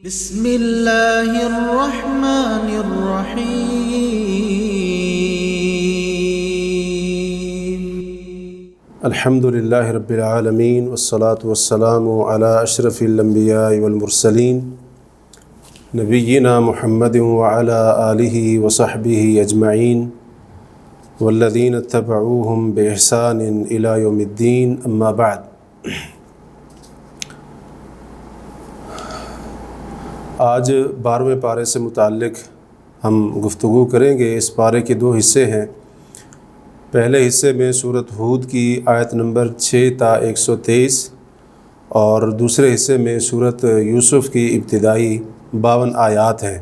بسم اللہ الرحمن الرحیم۔ الحمد للہ رب العالمین والصلاة والسلام علی اشرف الانبیاء والمرسلین نبینا محمد وعلی آلہ وصحبہ اجمعین والذین اتبعوہم بإحسان الی یوم الدین، اما بعد۔ آج 12ویں پارے سے متعلق ہم گفتگو کریں گے۔ اس پارے کے دو حصے ہیں۔ پہلے حصے میں سورۃ ہود کی آیت نمبر 6 تا 123 اور دوسرے حصے میں سورۃ یوسف کی ابتدائی 52 آیات ہیں۔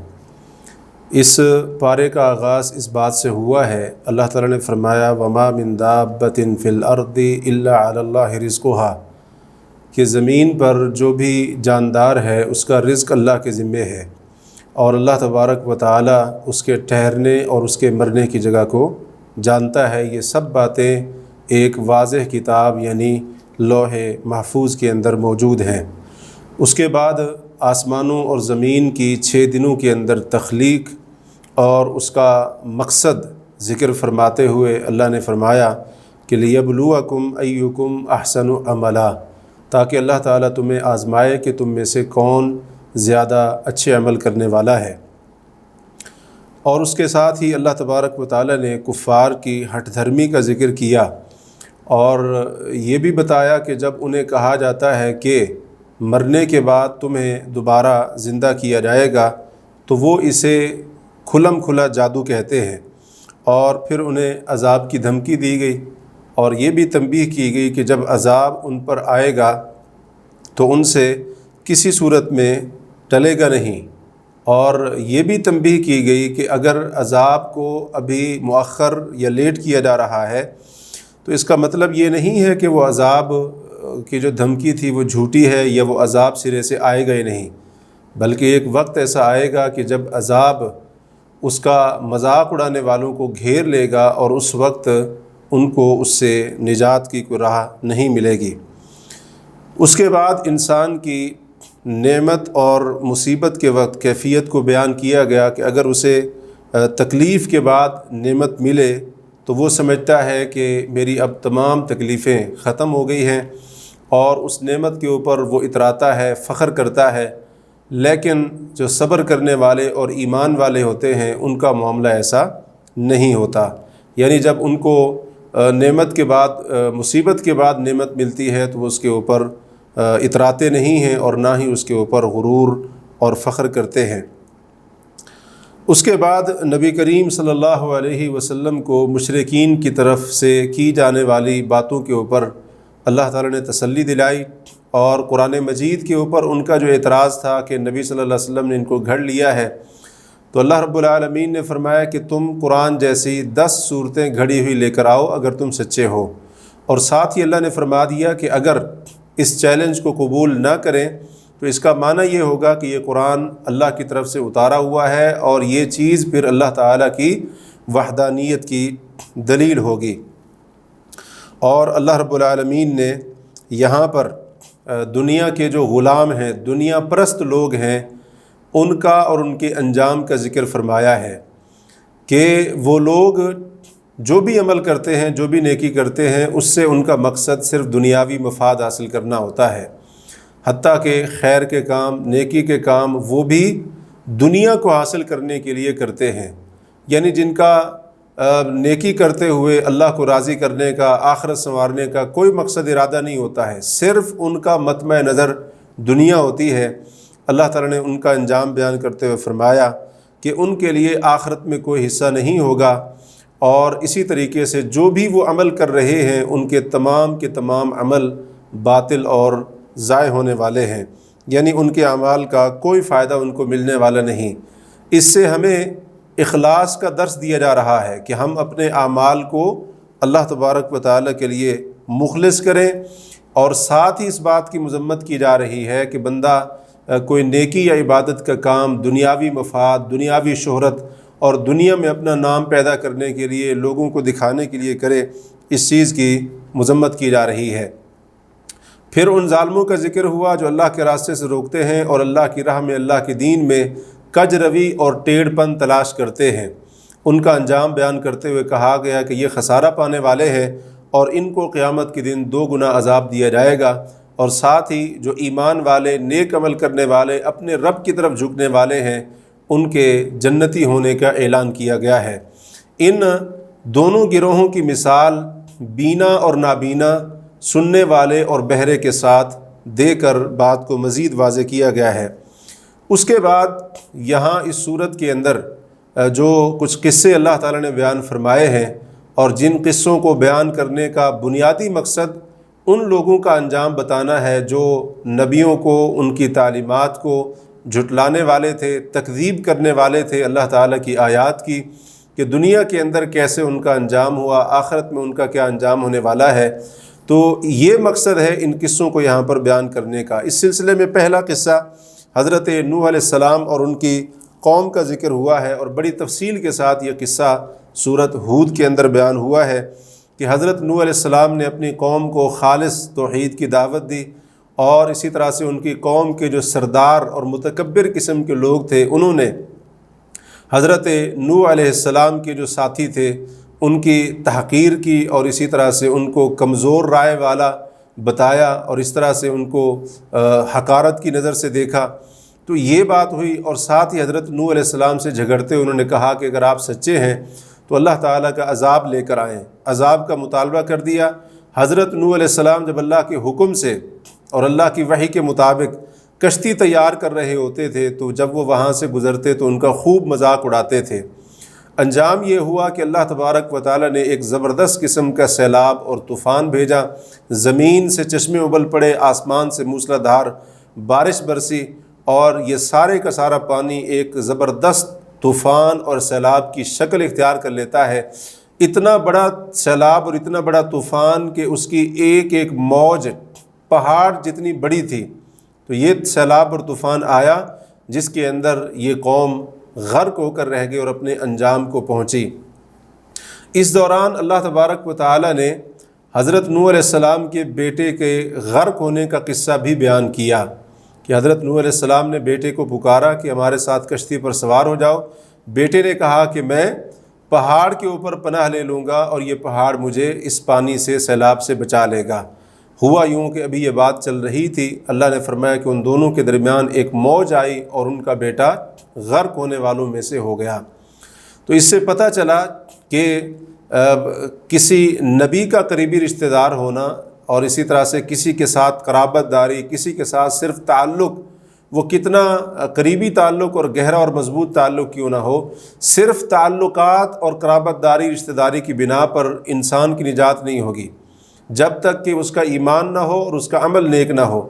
اس پارے کا آغاز اس بات سے ہوا ہے، اللہ تعالیٰ نے فرمایا وَمَا مِن دَابَّةٍ فِي الْأَرْضِ إِلَّا عَلَى اللَّهِ رِزْقُهَا، کہ زمین پر جو بھی جاندار ہے اس کا رزق اللہ کے ذمے ہے، اور اللہ تبارک و تعالی اس کے ٹھہرنے اور اس کے مرنے کی جگہ کو جانتا ہے۔ یہ سب باتیں ایک واضح کتاب یعنی لوح محفوظ کے اندر موجود ہیں۔ اس کے بعد آسمانوں اور زمین کی 6 دنوں کے اندر تخلیق اور اس کا مقصد ذکر فرماتے ہوئے اللہ نے فرمایا کہ لِيَبْلُوَكُمْ أَيُّكُمْ أَحْسَنُ عَمَلًا، تاکہ اللہ تعالیٰ تمہیں آزمائے کہ تم میں سے کون زیادہ اچھے عمل کرنے والا ہے۔ اور اس کے ساتھ ہی اللہ تبارک و تعالیٰ نے کفار کی ہٹ دھرمی کا ذکر کیا، اور یہ بھی بتایا کہ جب انہیں کہا جاتا ہے کہ مرنے کے بعد تمہیں دوبارہ زندہ کیا جائے گا تو وہ اسے کھلم کھلا جادو کہتے ہیں، اور پھر انہیں عذاب کی دھمکی دی گئی، اور یہ بھی تنبیہ کی گئی کہ جب عذاب ان پر آئے گا تو ان سے کسی صورت میں ٹلے گا نہیں، اور یہ بھی تنبیہ کی گئی کہ اگر عذاب کو ابھی مؤخر یا لیٹ کیا جا رہا ہے تو اس کا مطلب یہ نہیں ہے کہ وہ عذاب کی جو دھمکی تھی وہ جھوٹی ہے یا وہ عذاب سرے سے آئے گا ہی نہیں، بلکہ ایک وقت ایسا آئے گا کہ جب عذاب اس کا مذاق اڑانے والوں کو گھیر لے گا، اور اس وقت ان کو اس سے نجات کی کوئی راہ نہیں ملے گی۔ اس کے بعد انسان کی نعمت اور مصیبت کے وقت کیفیت کو بیان کیا گیا کہ اگر اسے تکلیف کے بعد نعمت ملے تو وہ سمجھتا ہے کہ میری اب تمام تکلیفیں ختم ہو گئی ہیں، اور اس نعمت کے اوپر وہ اتراتا ہے، فخر کرتا ہے۔ لیکن جو صبر کرنے والے اور ایمان والے ہوتے ہیں ان کا معاملہ ایسا نہیں ہوتا، یعنی جب ان کو نعمت کے بعد مصیبت کے بعد نعمت ملتی ہے تو وہ اس کے اوپر اتراتے نہیں ہیں اور نہ ہی اس کے اوپر غرور اور فخر کرتے ہیں۔ اس کے بعد نبی کریم صلی اللہ علیہ وسلم کو مشرکین کی طرف سے کی جانے والی باتوں کے اوپر اللہ تعالیٰ نے تسلی دلائی، اور قرآن مجید کے اوپر ان کا جو اعتراض تھا کہ نبی صلی اللہ علیہ وسلم نے ان کو گھڑ لیا ہے، تو اللہ رب العالمین نے فرمایا کہ تم قرآن جیسی 10 صورتیں گھڑی ہوئی لے کر آؤ اگر تم سچے ہو، اور ساتھ ہی اللہ نے فرما دیا کہ اگر اس چیلنج کو قبول نہ کریں تو اس کا معنی یہ ہوگا کہ یہ قرآن اللہ کی طرف سے اتارا ہوا ہے، اور یہ چیز پھر اللہ تعالیٰ کی وحدانیت کی دلیل ہوگی۔ اور اللہ رب العالمین نے یہاں پر دنیا کے جو غلام ہیں، دنیا پرست لوگ ہیں، ان کا اور ان کے انجام کا ذکر فرمایا ہے کہ وہ لوگ جو بھی عمل کرتے ہیں، جو بھی نیکی کرتے ہیں، اس سے ان کا مقصد صرف دنیاوی مفاد حاصل کرنا ہوتا ہے، حتیٰ کہ خیر کے کام، نیکی کے کام وہ بھی دنیا کو حاصل کرنے کے لیے کرتے ہیں، یعنی جن کا نیکی کرتے ہوئے اللہ کو راضی کرنے کا، آخرت سنوارنے کا کوئی مقصد ارادہ نہیں ہوتا ہے، صرف ان کا مطمع نظر دنیا ہوتی ہے۔ اللہ تعالیٰ نے ان کا انجام بیان کرتے ہوئے فرمایا کہ ان کے لیے آخرت میں کوئی حصہ نہیں ہوگا، اور اسی طریقے سے جو بھی وہ عمل کر رہے ہیں ان کے تمام عمل باطل اور ضائع ہونے والے ہیں، یعنی ان کے اعمال کا کوئی فائدہ ان کو ملنے والا نہیں۔ اس سے ہمیں اخلاص کا درس دیا جا رہا ہے کہ ہم اپنے اعمال کو اللہ تبارک و تعالیٰ کے لیے مخلص کریں، اور ساتھ ہی اس بات کی مذمت کی جا رہی ہے کہ بندہ کوئی نیکی یا عبادت کا کام دنیاوی مفاد، دنیاوی شہرت اور دنیا میں اپنا نام پیدا کرنے کے لیے، لوگوں کو دکھانے کے لیے کرے، اس چیز کی مذمت کی جا رہی ہے۔ پھر ان ظالموں کا ذکر ہوا جو اللہ کے راستے سے روکتے ہیں اور اللہ کی راہ میں، اللہ کے دین میں کج روی اور ٹیڑھ پن تلاش کرتے ہیں۔ ان کا انجام بیان کرتے ہوئے کہا گیا کہ یہ خسارہ پانے والے ہیں اور ان کو قیامت کے دن 2 گنا عذاب دیا جائے گا، اور ساتھ ہی جو ایمان والے، نیک عمل کرنے والے، اپنے رب کی طرف جھکنے والے ہیں، ان کے جنتی ہونے کا اعلان کیا گیا ہے۔ ان دونوں گروہوں کی مثال بینا اور نابینا، سننے والے اور بہرے کے ساتھ دے کر بات کو مزید واضح کیا گیا ہے۔ اس کے بعد یہاں اس صورت کے اندر جو کچھ قصے اللہ تعالیٰ نے بیان فرمائے ہیں، اور جن قصوں کو بیان کرنے کا بنیادی مقصد ان لوگوں کا انجام بتانا ہے جو نبیوں کو، ان کی تعلیمات کو جھٹلانے والے تھے، تکذیب کرنے والے تھے اللہ تعالیٰ کی آیات کی، کہ دنیا کے اندر کیسے ان کا انجام ہوا، آخرت میں ان کا کیا انجام ہونے والا ہے۔ تو یہ مقصد ہے ان قصوں کو یہاں پر بیان کرنے کا۔ اس سلسلے میں پہلا قصہ حضرت نوح علیہ السلام اور ان کی قوم کا ذکر ہوا ہے، اور بڑی تفصیل کے ساتھ یہ قصہ سورۃ ہود کے اندر بیان ہوا ہے کہ حضرت نوح علیہ السلام نے اپنی قوم کو خالص توحید کی دعوت دی، اور اسی طرح سے ان کی قوم کے جو سردار اور متکبر قسم کے لوگ تھے، انہوں نے حضرت نوح علیہ السلام کے جو ساتھی تھے ان کی تحقیر کی، اور اسی طرح سے ان کو کمزور رائے والا بتایا، اور اس طرح سے ان کو حقارت کی نظر سے دیکھا۔ تو یہ بات ہوئی، اور ساتھ ہی حضرت نوح علیہ السلام سے جھگڑتے انہوں نے کہا کہ اگر آپ سچے ہیں تو اللہ تعالیٰ کا عذاب لے کر آئیں۔ عذاب کا مطالبہ کر دیا۔ حضرت نوح علیہ السلام جب اللہ کے حکم سے اور اللہ کی وحی کے مطابق کشتی تیار کر رہے ہوتے تھے، تو جب وہ وہاں سے گزرتے تو ان کا خوب مذاق اڑاتے تھے۔ انجام یہ ہوا کہ اللہ تبارک و تعالیٰ نے ایک زبردست قسم کا سیلاب اور طوفان بھیجا، زمین سے چشمے ابل پڑے، آسمان سے موسلا دھار بارش برسی، اور یہ سارے کا سارا پانی ایک زبردست طوفان اور سیلاب کی شکل اختیار کر لیتا ہے۔ اتنا بڑا سیلاب اور اتنا بڑا طوفان کہ اس کی ایک ایک موج پہاڑ جتنی بڑی تھی۔ تو یہ سیلاب اور طوفان آیا جس کے اندر یہ قوم غرق ہو کر رہ گئی اور اپنے انجام کو پہنچی۔ اس دوران اللہ تبارک و تعالیٰ نے حضرت نوح علیہ السلام کے بیٹے کے غرق ہونے کا قصہ بھی بیان کیا کہ حضرت نوح علیہ السلام نے بیٹے کو پکارا کہ ہمارے ساتھ کشتی پر سوار ہو جاؤ۔ بیٹے نے کہا کہ میں پہاڑ کے اوپر پناہ لے لوں گا اور یہ پہاڑ مجھے اس پانی سے، سیلاب سے بچا لے گا۔ ہوا یوں کہ ابھی یہ بات چل رہی تھی، اللہ نے فرمایا کہ ان دونوں کے درمیان ایک موج آئی اور ان کا بیٹا غرق ہونے والوں میں سے ہو گیا۔ تو اس سے پتہ چلا کہ کسی نبی کا قریبی رشتہ دار ہونا، اور اسی طرح سے کسی کے ساتھ قرابت داری، کسی کے ساتھ صرف تعلق، وہ کتنا قریبی تعلق اور گہرا اور مضبوط تعلق کیوں نہ ہو، صرف تعلقات اور قرابت داری، رشتہ داری کی بنا پر انسان کی نجات نہیں ہوگی جب تک کہ اس کا ایمان نہ ہو اور اس کا عمل نیک نہ ہو۔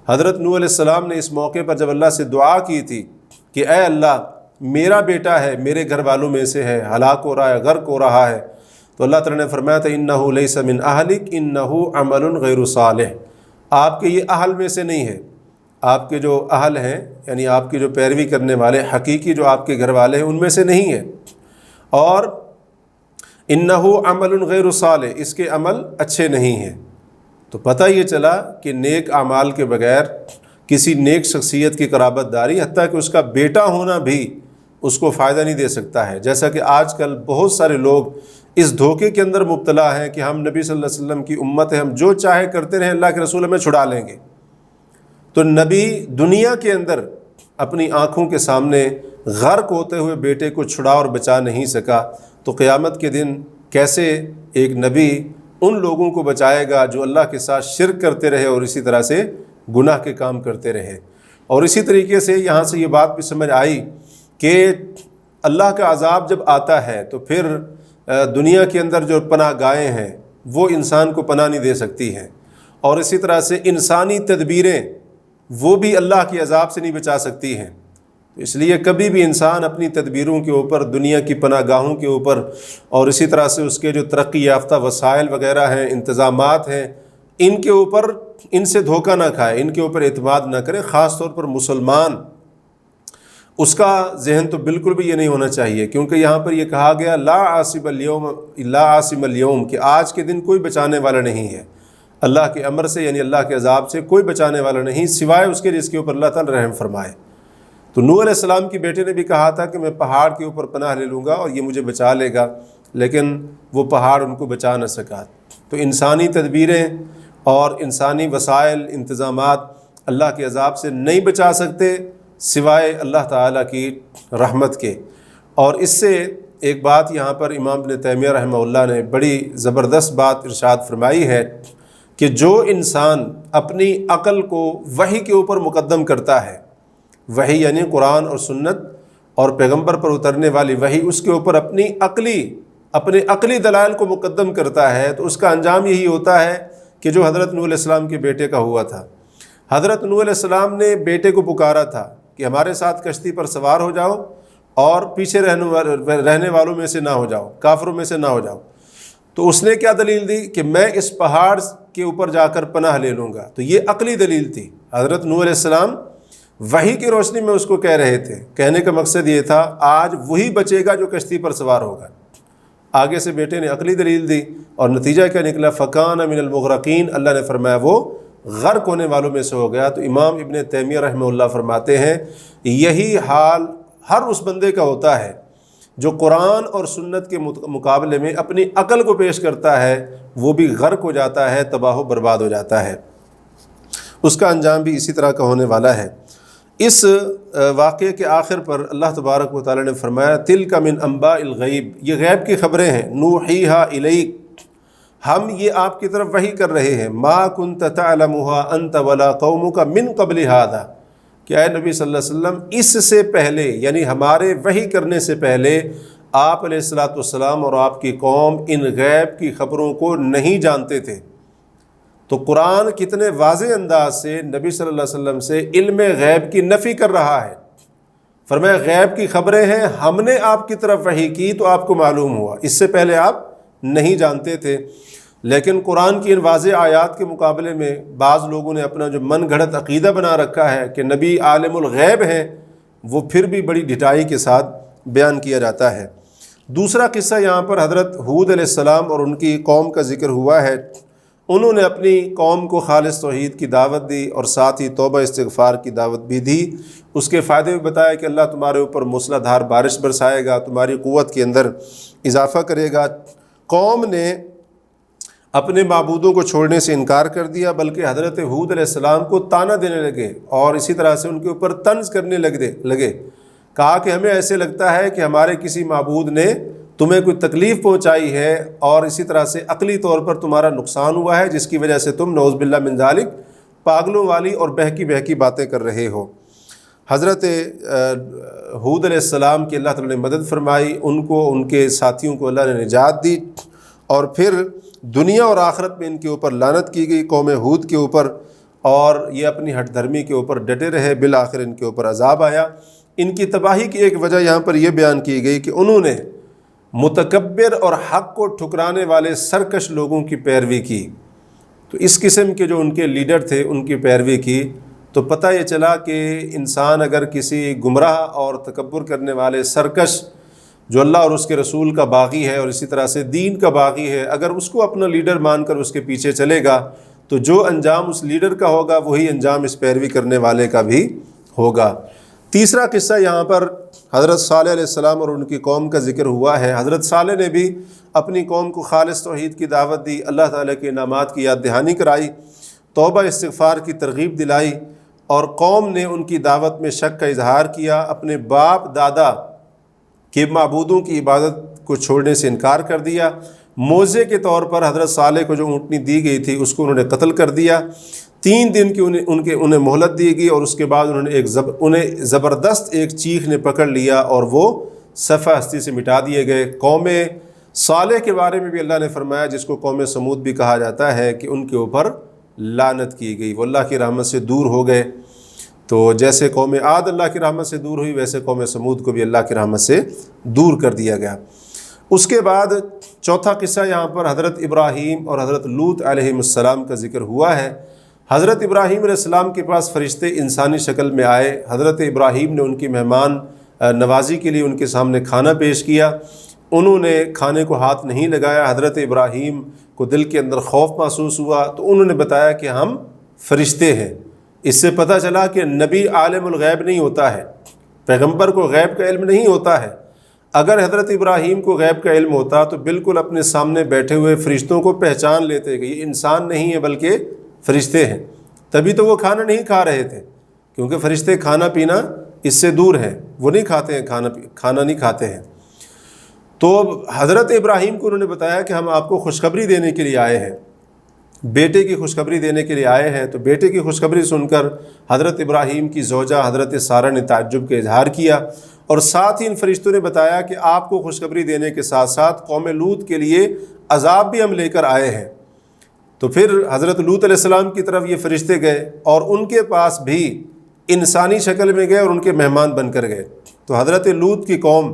حضرت نوح علیہ السلام نے اس موقع پر جب اللہ سے دعا کی تھی کہ اے اللہ، میرا بیٹا ہے، میرے گھر والوں میں سے ہے، ہلاک ہو رہا ہے، غرق ہو رہا ہے، تو اللہ تعالیٰ نے فرمایا تھا انہ لیس من اہلک انہ عمل غیر صالح، آپ کے یہ اہل میں سے نہیں ہے۔ آپ کے جو اہل ہیں یعنی آپ کی جو پیروی کرنے والے حقیقی جو آپ کے گھر والے ہیں ان میں سے نہیں ہے، اور انہ عمل غیر صالح، اس کے عمل اچھے نہیں ہیں۔ تو پتہ یہ چلا کہ نیک اعمال کے بغیر کسی نیک شخصیت کی قرابت داری، حتیٰ کہ اس کا بیٹا ہونا بھی اس کو فائدہ نہیں دے سکتا ہے۔ جیسا کہ آج کل بہت سارے لوگ اس دھوکے کے اندر مبتلا ہیں کہ ہم نبی صلی اللہ علیہ وسلم کی امت ہیں، ہم جو چاہے کرتے رہیں، اللہ کے رسول ہمیں چھڑا لیں گے۔ تو نبی دنیا کے اندر اپنی آنکھوں کے سامنے غرق ہوتے ہوئے بیٹے کو چھڑا اور بچا نہیں سکا، تو قیامت کے دن کیسے ایک نبی ان لوگوں کو بچائے گا جو اللہ کے ساتھ شرک کرتے رہے اور اسی طرح سے گناہ کے کام کرتے رہے۔ اور اسی طریقے سے یہاں سے یہ بات بھی سمجھ آئی کہ اللہ کا عذاب جب آتا ہے تو پھر دنیا کے اندر جو پناہ گاہیں ہیں وہ انسان کو پناہ نہیں دے سکتی ہیں، اور اسی طرح سے انسانی تدبیریں وہ بھی اللہ کے عذاب سے نہیں بچا سکتی ہیں۔ اس لیے کبھی بھی انسان اپنی تدبیروں کے اوپر، دنیا کی پناہ گاہوں کے اوپر، اور اسی طرح سے اس کے جو ترقی یافتہ وسائل وغیرہ ہیں، انتظامات ہیں، ان کے اوپر ان سے دھوکہ نہ کھائے، ان کے اوپر اعتماد نہ کرے۔ خاص طور پر مسلمان، اس کا ذہن تو بالکل بھی یہ نہیں ہونا چاہیے، کیونکہ یہاں پر یہ کہا گیا لا عاصم اليوم کہ آج کے دن کوئی بچانے والا نہیں ہے۔ اللہ کے امر سے یعنی اللہ کے عذاب سے کوئی بچانے والا نہیں سوائے اس کے جس کے اوپر اللہ تعالیٰ رحم فرمائے۔ تو نوح علیہ السلام کی بیٹے نے بھی کہا تھا کہ میں پہاڑ کے اوپر پناہ لے لوں گا اور یہ مجھے بچا لے گا، لیکن وہ پہاڑ ان کو بچا نہ سکا۔ تو انسانی تدبیریں اور انسانی وسائل انتظامات اللہ کے عذاب سے نہیں بچا سکتے سوائے اللہ تعالیٰ کی رحمت کے۔ اور اس سے ایک بات یہاں پر امام ابن تیمیہ رحمہ اللہ نے بڑی زبردست بات ارشاد فرمائی ہے کہ جو انسان اپنی عقل کو وحی کے اوپر مقدم کرتا ہے، وحی یعنی قرآن اور سنت اور پیغمبر پر اترنے والی وحی، اس کے اوپر اپنے عقلی دلائل کو مقدم کرتا ہے، تو اس کا انجام یہی ہوتا ہے کہ جو حضرت نوح علیہ السلام کے بیٹے کا ہوا تھا۔ حضرت نوح علیہ السلام نے بیٹے کو پکارا تھا کہ ہمارے ساتھ کشتی پر سوار ہو جاؤ اور پیچھے رہنے والوں میں سے نہ ہو جاؤ، کافروں میں سے نہ ہو جاؤ۔ تو اس نے کیا دلیل دی کہ میں اس پہاڑ کے اوپر جا کر پناہ لے لوں گا۔ تو یہ عقلی دلیل تھی۔ حضرت نوح علیہ السلام وحی کی روشنی میں اس کو کہہ رہے تھے، کہنے کا مقصد یہ تھا آج وہی بچے گا جو کشتی پر سوار ہوگا۔ آگے سے بیٹے نے عقلی دلیل دی اور نتیجہ کیا نکلا؟ فکان من المغرقین، اللہ نے فرمایا وہ غرق ہونے والوں میں سے ہو گیا۔ تو امام ابن تیمیہ رحمہ اللہ فرماتے ہیں یہی حال ہر اس بندے کا ہوتا ہے جو قرآن اور سنت کے مقابلے میں اپنی عقل کو پیش کرتا ہے، وہ بھی غرق ہو جاتا ہے، تباہ و برباد ہو جاتا ہے، اس کا انجام بھی اسی طرح کا ہونے والا ہے۔ اس واقعے کے آخر پر اللہ تبارک و تعالیٰ نے فرمایا تلک من انباء الغیب، یہ غیب کی خبریں ہیں، نوحیہا الیک، ہم یہ آپ کی طرف وحی کر رہے ہیں، ما کنت تعلمها انت ولا قومک من قبل ھذا، کہ اے نبی صلی اللہ علیہ وسلم اس سے پہلے یعنی ہمارے وحی کرنے سے پہلے آپ علیہ الصلوۃ والسلام اور آپ کی قوم ان غیب کی خبروں کو نہیں جانتے تھے۔ تو قرآن کتنے واضح انداز سے نبی صلی اللہ علیہ وسلم سے علم غیب کی نفی کر رہا ہے۔ فرمایا غیب کی خبریں ہیں، ہم نے آپ کی طرف وحی کی تو آپ کو معلوم ہوا، اس سے پہلے آپ نہیں جانتے تھے۔ لیکن قرآن کی ان واضح آیات کے مقابلے میں بعض لوگوں نے اپنا جو من گھڑت عقیدہ بنا رکھا ہے کہ نبی عالم الغیب ہیں، وہ پھر بھی بڑی ڈٹائی کے ساتھ بیان کیا جاتا ہے۔ دوسرا قصہ یہاں پر حضرت ہود علیہ السلام اور ان کی قوم کا ذکر ہوا ہے۔ انہوں نے اپنی قوم کو خالص توحید کی دعوت دی اور ساتھ ہی توبہ استغفار کی دعوت بھی دی۔ اس کے فائدے بھی بتایا کہ اللہ تمہارے اوپر موسلا دھار بارش برسائے گا، تمہاری قوت کے اندر اضافہ کرے گا۔ قوم نے اپنے معبودوں کو چھوڑنے سے انکار کر دیا، بلکہ حضرت ہود علیہ السلام کو طعنہ دینے لگے اور اسی طرح سے ان کے اوپر طنز کرنے لگے۔ کہا کہ ہمیں ایسے لگتا ہے کہ ہمارے کسی معبود نے تمہیں کوئی تکلیف پہنچائی ہے اور اسی طرح سے عقلی طور پر تمہارا نقصان ہوا ہے، جس کی وجہ سے تم نعوذ باللہ من ذالک پاگلوں والی اور بہکی باتیں کر رہے ہو۔ حضرت ہود علیہ السلام کی اللہ تعالیٰ نے مدد فرمائی، ان کو ان کے ساتھیوں کو اللہ نے نجات دی، اور پھر دنیا اور آخرت میں ان کے اوپر لعنت کی گئی قوم ہود کے اوپر، اور یہ اپنی ہٹ دھرمی کے اوپر ڈٹے رہے، بالآخر ان کے اوپر عذاب آیا۔ ان کی تباہی کی ایک وجہ یہاں پر یہ بیان کی گئی کہ انہوں نے متکبر اور حق کو ٹھکرانے والے سرکش لوگوں کی پیروی کی۔ تو اس قسم کے جو ان کے لیڈر تھے ان کی پیروی کی، تو پتہ یہ چلا کہ انسان اگر کسی گمراہ اور تکبر کرنے والے سرکش جو اللہ اور اس کے رسول کا باغی ہے اور اسی طرح سے دین کا باغی ہے، اگر اس کو اپنا لیڈر مان کر اس کے پیچھے چلے گا تو جو انجام اس لیڈر کا ہوگا وہی انجام اس پیروی کرنے والے کا بھی ہوگا۔ تیسرا قصہ یہاں پر حضرت صالح علیہ السلام اور ان کی قوم کا ذکر ہوا ہے۔ حضرت صالح نے بھی اپنی قوم کو خالص توحید کی دعوت دی، اللہ تعالیٰ کے انعامات کی یاد دہانی کرائی، توبہ استغفار کی ترغیب دلائی، اور قوم نے ان کی دعوت میں شک کا اظہار کیا، اپنے باپ دادا کے معبودوں کی عبادت کو چھوڑنے سے انکار کر دیا۔ موزے کے طور پر حضرت صالح کو جو اونٹنی دی گئی تھی اس کو انہوں نے قتل کر دیا۔ 3 دن کی انہیں مہلت دی گئی، اور اس کے بعد انہیں زبردست ایک چیخ نے پکڑ لیا اور وہ صفحہ ہستی سے مٹا دیے گئے۔ قوم صالح کے بارے میں بھی اللہ نے فرمایا، جس کو قوم سمود بھی کہا جاتا ہے، کہ ان کے اوپر لعنت کی گئی، وہ اللہ کی رحمت سے دور ہو گئے۔ تو جیسے قوم عاد اللہ کی رحمت سے دور ہوئی، ویسے قوم سمود کو بھی اللہ کی رحمت سے دور کر دیا گیا۔ اس کے بعد چوتھا قصہ یہاں پر حضرت ابراہیم اور حضرت لوط علیہ السلام کا ذکر ہوا ہے۔ حضرت ابراہیم علیہ السلام کے پاس فرشتے انسانی شکل میں آئے۔ حضرت ابراہیم نے ان کی مہمان نوازی کے لیے ان کے سامنے کھانا پیش کیا۔ انہوں نے کھانے کو ہاتھ نہیں لگایا۔ حضرت ابراہیم کو دل کے اندر خوف محسوس ہوا تو انہوں نے بتایا کہ ہم فرشتے ہیں۔ اس سے پتہ چلا کہ نبی عالم الغیب نہیں ہوتا ہے، پیغمبر کو غیب کا علم نہیں ہوتا ہے۔ اگر حضرت ابراہیم کو غیب کا علم ہوتا تو بالکل اپنے سامنے بیٹھے ہوئے فرشتوں کو پہچان لیتے کہ یہ انسان نہیں ہے بلکہ فرشتے ہیں، تبھی تو وہ کھانا نہیں کھا رہے تھے، کیونکہ فرشتے کھانا پینا اس سے دور ہیں، وہ نہیں کھاتے ہیں، کھانا نہیں کھاتے ہیں۔ تو اب حضرت ابراہیم کو انہوں نے بتایا کہ ہم آپ کو خوشخبری دینے کے لیے آئے ہیں، بیٹے کی خوشخبری دینے کے لیے آئے ہیں۔ تو بیٹے کی خوشخبری سن کر حضرت ابراہیم کی زوجہ حضرت سارہ نے تعجب کا اظہار کیا، اور ساتھ ہی ان فرشتوں نے بتایا کہ آپ کو خوشخبری دینے کے ساتھ ساتھ قوم لوط کے لیے عذاب بھی ہم لے کر آئے ہیں۔ تو پھر حضرت لوط علیہ السلام کی طرف یہ فرشتے گئے اور ان کے پاس بھی انسانی شکل میں گئے اور ان کے مہمان بن کر گئے۔ تو حضرت لوط کی قوم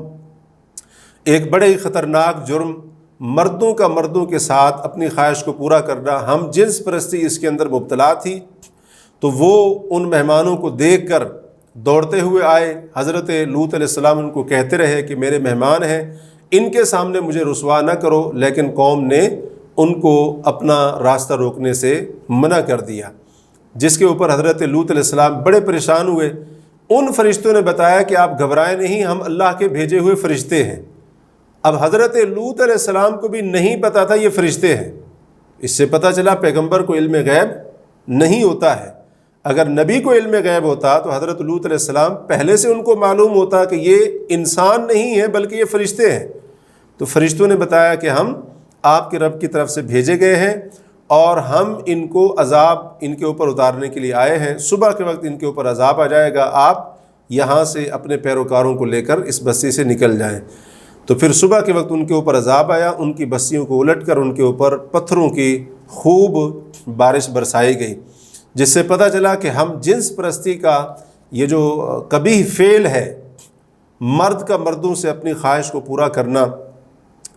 ایک بڑے ہی خطرناک جرم، مردوں کا مردوں کے ساتھ اپنی خواہش کو پورا کرنا، ہم جنس پرستی اس کے اندر مبتلا تھی۔ تو وہ ان مہمانوں کو دیکھ کر دوڑتے ہوئے آئے۔ حضرت لوط علیہ السلام ان کو کہتے رہے کہ میرے مہمان ہیں، ان کے سامنے مجھے رسوا نہ کرو، لیکن قوم نے ان کو اپنا راستہ روکنے سے منع کر دیا، جس کے اوپر حضرت لوط علیہ السلام بڑے پریشان ہوئے۔ ان فرشتوں نے بتایا کہ آپ گھبرائیں نہیں، ہم اللہ کے بھیجے ہوئے فرشتے ہیں۔ اب حضرت لوط علیہ السلام کو بھی نہیں پتا تھا یہ فرشتے ہیں۔ اس سے پتہ چلا پیغمبر کو علم غیب نہیں ہوتا ہے۔ اگر نبی کو علم غیب ہوتا تو حضرت لوط علیہ السلام پہلے سے ان کو معلوم ہوتا کہ یہ انسان نہیں ہے بلکہ یہ فرشتے ہیں۔ تو فرشتوں نے بتایا کہ ہم آپ کے رب کی طرف سے بھیجے گئے ہیں اور ہم ان کو عذاب ان کے اوپر اتارنے کے لیے آئے ہیں، صبح کے وقت ان کے اوپر عذاب آ جائے گا، آپ یہاں سے اپنے پیروکاروں کو لے کر اس بستی سے نکل جائیں۔ تو پھر صبح کے وقت ان کے اوپر عذاب آیا، ان کی بستیوں کو الٹ کر ان کے اوپر پتھروں کی خوب بارش برسائی گئی، جس سے پتہ چلا کہ ہم جنس پرستی کا یہ جو قبیح فعل ہے، مرد کا مردوں سے اپنی خواہش کو پورا کرنا،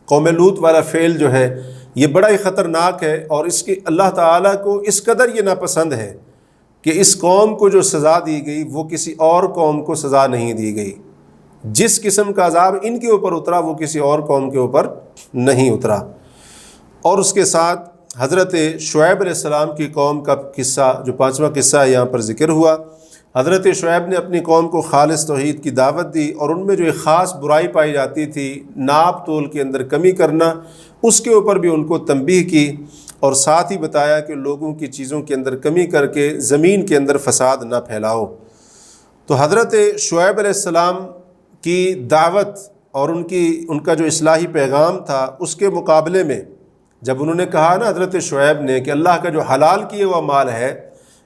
قوم لوط والا فعل جو ہے یہ بڑا ہی خطرناک ہے، اور اس کی اللہ تعالیٰ کو اس قدر یہ ناپسند ہے کہ اس قوم کو جو سزا دی گئی وہ کسی اور قوم کو سزا نہیں دی گئی۔ جس قسم کا عذاب ان کے اوپر اترا وہ کسی اور قوم کے اوپر نہیں اترا۔ اور اس کے ساتھ حضرت شعیب علیہ السلام کی قوم کا قصہ، جو 5واں قصہ ہے یہاں پر ذکر ہوا۔ حضرت شعیب نے اپنی قوم کو خالص توحید کی دعوت دی، اور ان میں جو ایک خاص برائی پائی جاتی تھی، ناپ تول کے اندر کمی کرنا، اس کے اوپر بھی ان کو تنبیہ کی، اور ساتھ ہی بتایا کہ لوگوں کی چیزوں کے اندر کمی کر کے زمین کے اندر فساد نہ پھیلاؤ۔ تو حضرت شعیب علیہ السلام کی دعوت اور ان کا جو اصلاحی پیغام تھا، اس کے مقابلے میں جب انہوں نے کہا نا حضرت شعیب نے کہ اللہ کا جو حلال کیا ہوا مال ہے،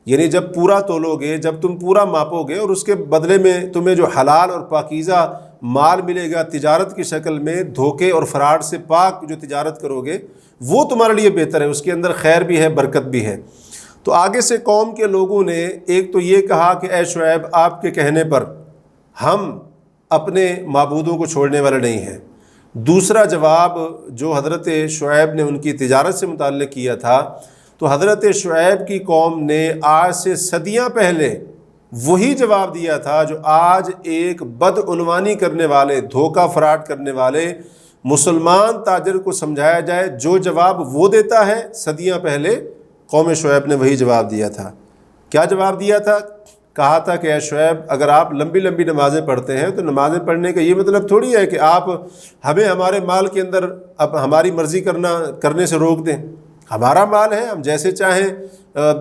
یعنی جب پورا تولو گے، جب تم پورا ماپو گے اور اس کے بدلے میں تمہیں جو حلال اور پاکیزہ مال ملے گا تجارت کی شکل میں، دھوکے اور فراڈ سے پاک جو تجارت کرو گے، وہ تمہارے لیے بہتر ہے، اس کے اندر خیر بھی ہے، برکت بھی ہے۔ تو آگے سے قوم کے لوگوں نے ایک تو یہ کہا کہ اے شعیب، آپ کے کہنے پر ہم اپنے معبودوں کو چھوڑنے والے نہیں ہیں۔ دوسرا جواب جو حضرت شعیب نے ان کی تجارت سے متعلق کیا تھا، تو حضرت شعیب کی قوم نے آج سے صدیاں پہلے وہی جواب دیا تھا جو آج ایک بدعنوانی کرنے والے، دھوکہ فراڈ کرنے والے مسلمان تاجر کو سمجھایا جائے، جو جواب وہ دیتا ہے صدیاں پہلے قوم شعیب نے وہی جواب دیا تھا۔ کیا جواب دیا تھا؟ کہا تھا کہ اے شعیب، اگر آپ لمبی لمبی نمازیں پڑھتے ہیں تو نمازیں پڑھنے کا یہ مطلب تھوڑی ہے کہ آپ ہمیں ہمارے مال کے اندر اب ہماری مرضی کرنے سے روک دیں۔ ہمارا مال ہے، ہم جیسے چاہیں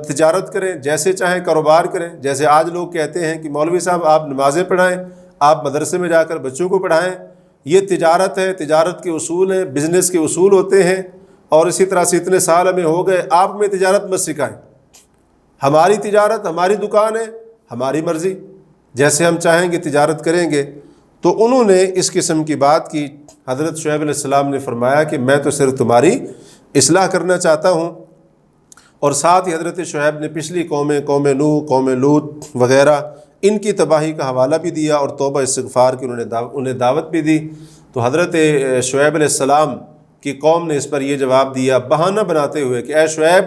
تجارت کریں، جیسے چاہیں کاروبار کریں۔ جیسے آج لوگ کہتے ہیں کہ مولوی صاحب آپ نمازیں پڑھائیں، آپ مدرسے میں جا کر بچوں کو پڑھائیں، یہ تجارت ہے، تجارت کے اصول ہیں، بزنس کے اصول ہوتے ہیں، اور اسی طرح سے اتنے سال ہمیں ہو گئے، آپ میں تجارت مت سکھائیں، ہماری تجارت، ہماری دکان ہے، ہماری مرضی، جیسے ہم چاہیں گے تجارت کریں گے۔ تو انہوں نے اس قسم کی بات کی۔ حضرت شعیب علیہ السلام نے فرمایا کہ میں تو صرف تمہاری اصلاح کرنا چاہتا ہوں، اور ساتھ ہی حضرت شعیب نے پچھلی قومیں، قوم نوح، قوم لوط وغیرہ، ان کی تباہی کا حوالہ بھی دیا اور توبہ استغفار کی انہیں دعوت بھی دی۔ تو حضرت شعیب علیہ السلام کی قوم نے اس پر یہ جواب دیا بہانہ بناتے ہوئے کہ اے شعیب،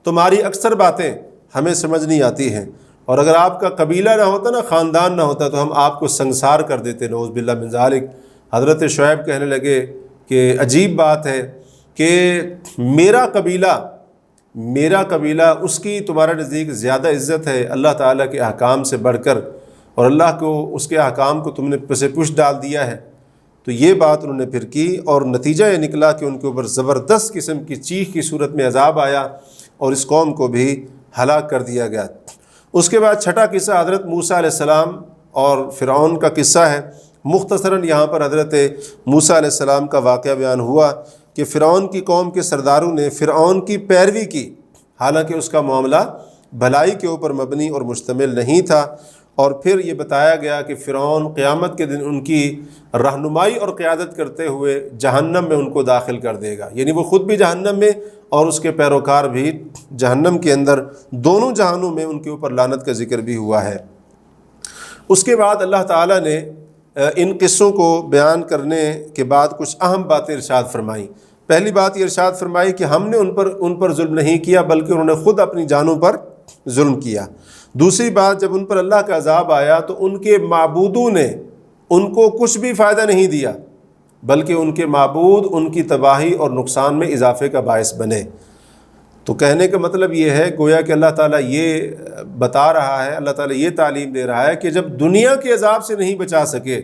تمہاری اکثر باتیں ہمیں سمجھ نہیں آتی ہیں، اور اگر آپ کا قبیلہ نہ ہوتا، نا خاندان نہ ہوتا، تو ہم آپ کو سنسار کر دیتے، نعوذ باللہ من ذالک۔ حضرت شعیب کہنے لگے کہ عجیب بات ہے کہ میرا قبیلہ اس کی تمہارے نزدیک زیادہ عزت ہے اللہ تعالیٰ کے احکام سے بڑھ کر، اور اللہ کو اس کے احکام کو تم نے پس پش ڈال دیا ہے۔ تو یہ بات انہوں نے پھر کی، اور نتیجہ یہ نکلا کہ ان کے اوپر زبردست قسم کی چیخ کی صورت میں عذاب آیا اور اس قوم کو بھی ہلاک کر دیا گیا۔ اس کے بعد چھٹا قصہ حضرت موسیٰ علیہ السلام اور فرعون کا قصہ ہے۔ مختصراً یہاں پر حضرت موسیٰ علیہ السلام کا واقعہ بیان ہوا کہ فرعون کی قوم کے سرداروں نے فرعون کی پیروی کی، حالانکہ اس کا معاملہ بھلائی کے اوپر مبنی اور مشتمل نہیں تھا، اور پھر یہ بتایا گیا کہ فرعون قیامت کے دن ان کی رہنمائی اور قیادت کرتے ہوئے جہنم میں ان کو داخل کر دے گا، یعنی وہ خود بھی جہنم میں اور اس کے پیروکار بھی جہنم کے اندر، دونوں جہانوں میں ان کے اوپر لعنت کا ذکر بھی ہوا ہے۔ اس کے بعد اللہ تعالیٰ نے ان قصوں کو بیان کرنے کے بعد کچھ اہم باتیں ارشاد فرمائیں۔ پہلی بات یہ ارشاد فرمائی کہ ہم نے ان پر ظلم نہیں کیا، بلکہ انہوں نے خود اپنی جانوں پر ظلم کیا۔ دوسری بات، جب ان پر اللہ کا عذاب آیا تو ان کے معبودوں نے ان کو کچھ بھی فائدہ نہیں دیا، بلکہ ان کے معبود ان کی تباہی اور نقصان میں اضافے کا باعث بنے۔ تو کہنے کا مطلب یہ ہے، گویا کہ اللہ تعالیٰ یہ بتا رہا ہے، اللہ تعالیٰ یہ تعلیم دے رہا ہے کہ جب دنیا کے عذاب سے نہیں بچا سکے،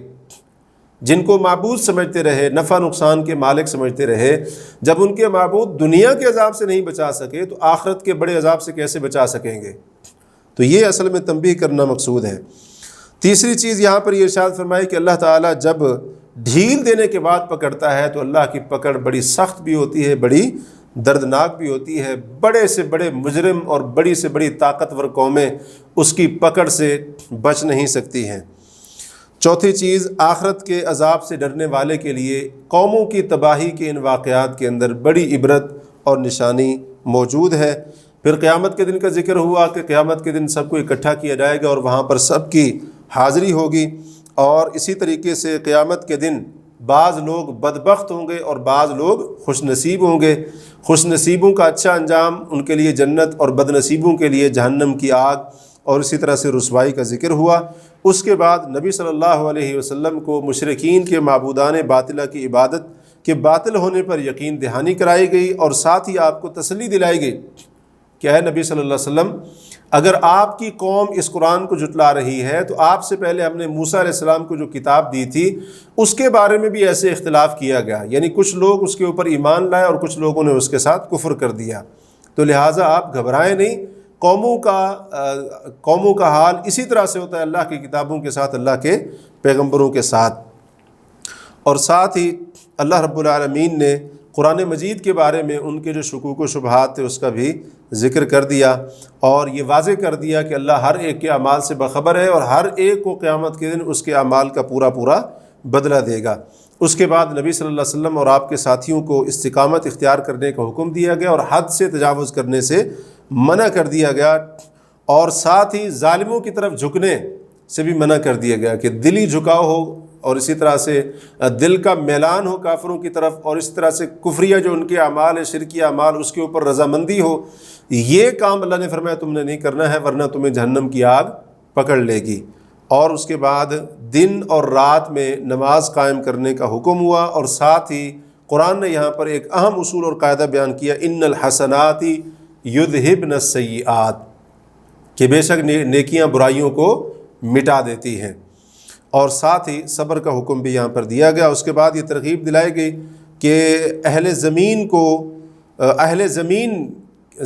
جن کو معبود سمجھتے رہے، نفع نقصان کے مالک سمجھتے رہے، جب ان کے معبود دنیا کے عذاب سے نہیں بچا سکے تو آخرت کے بڑے عذاب سے کیسے بچا سکیں گے؟ تو یہ اصل میں تنبیہ کرنا مقصود ہے۔ تیسری چیز یہاں پر یہ ارشاد فرمائی کہ اللہ تعالیٰ جب ڈھیل دینے کے بعد پکڑتا ہے تو اللہ کی پکڑ بڑی سخت بھی ہوتی ہے، بڑی دردناک بھی ہوتی ہے۔ بڑے سے بڑے مجرم اور بڑی سے بڑی طاقتور قومیں اس کی پکڑ سے بچ نہیں سکتی ہیں۔ چوتھی چیز، آخرت کے عذاب سے ڈرنے والے کے لیے قوموں کی تباہی کے ان واقعات کے اندر بڑی عبرت اور نشانی موجود ہے۔ پھر قیامت کے دن کا ذکر ہوا کہ قیامت کے دن سب کو اکٹھا کیا جائے گا اور وہاں پر سب کی حاضری ہوگی، اور اسی طریقے سے قیامت کے دن بعض لوگ بدبخت ہوں گے اور بعض لوگ خوش نصیب ہوں گے۔ خوش نصیبوں کا اچھا انجام ان کے لیے جنت، اور بد نصیبوں کے لیے جہنم کی آگ، اور اسی طرح سے رسوائی کا ذکر ہوا۔ اس کے بعد نبی صلی اللہ علیہ وسلم کو مشرکین کے معبودان باطلہ کی عبادت کے باطل ہونے پر یقین دہانی کرائی گئی، اور ساتھ ہی آپ کو تسلی دلائی گئی کہ اے نبی صلی اللہ علیہ وسلم، اگر آپ کی قوم اس قرآن کو جھٹلا رہی ہے تو آپ سے پہلے ہم نے موسیٰ علیہ السلام کو جو کتاب دی تھی اس کے بارے میں بھی ایسے اختلاف کیا گیا، یعنی کچھ لوگ اس کے اوپر ایمان لائے اور کچھ لوگوں نے اس کے ساتھ کفر کر دیا۔ تو لہٰذا آپ گھبرائیں نہیں، قوموں کا حال اسی طرح سے ہوتا ہے، اللہ کی کتابوں کے ساتھ، اللہ کے پیغمبروں کے ساتھ۔ اور ساتھ ہی اللہ رب العالمین نے قرآن مجید کے بارے میں ان کے جو شکوک و شبہات تھے اس کا بھی ذکر کر دیا، اور یہ واضح کر دیا کہ اللہ ہر ایک کے اعمال سے باخبر ہے اور ہر ایک کو قیامت کے دن اس کے اعمال کا پورا بدلہ دے گا۔ اس کے بعد نبی صلی اللہ علیہ وسلم اور آپ کے ساتھیوں کو استقامت اختیار کرنے کا حکم دیا گیا، اور حد سے تجاوز کرنے سے منع کر دیا گیا، اور ساتھ ہی ظالموں کی طرف جھکنے سے بھی منع کر دیا گیا کہ دلی جھکاؤ ہو، اور اسی طرح سے دل کا میلان ہو کافروں کی طرف، اور اس طرح سے کفریہ جو ان کے اعمال ہے، شرکی اعمال، اس کے اوپر رضامندی ہو۔ یہ کام اللہ نے فرمایا تم نے نہیں کرنا ہے، ورنہ تمہیں جہنم کی آگ پکڑ لے گی۔ اور اس کے بعد دن اور رات میں نماز قائم کرنے کا حکم ہوا، اور ساتھ ہی قرآن نے یہاں پر ایک اہم اصول اور قاعدہ بیان کیا، ان الحسنات یذہبن السیئات، کہ بے شک نیکیاں برائیوں کو مٹا دیتی ہیں۔ اور ساتھ ہی صبر کا حکم بھی یہاں پر دیا گیا۔ اس کے بعد یہ ترغیب دلائی گئی کہ اہل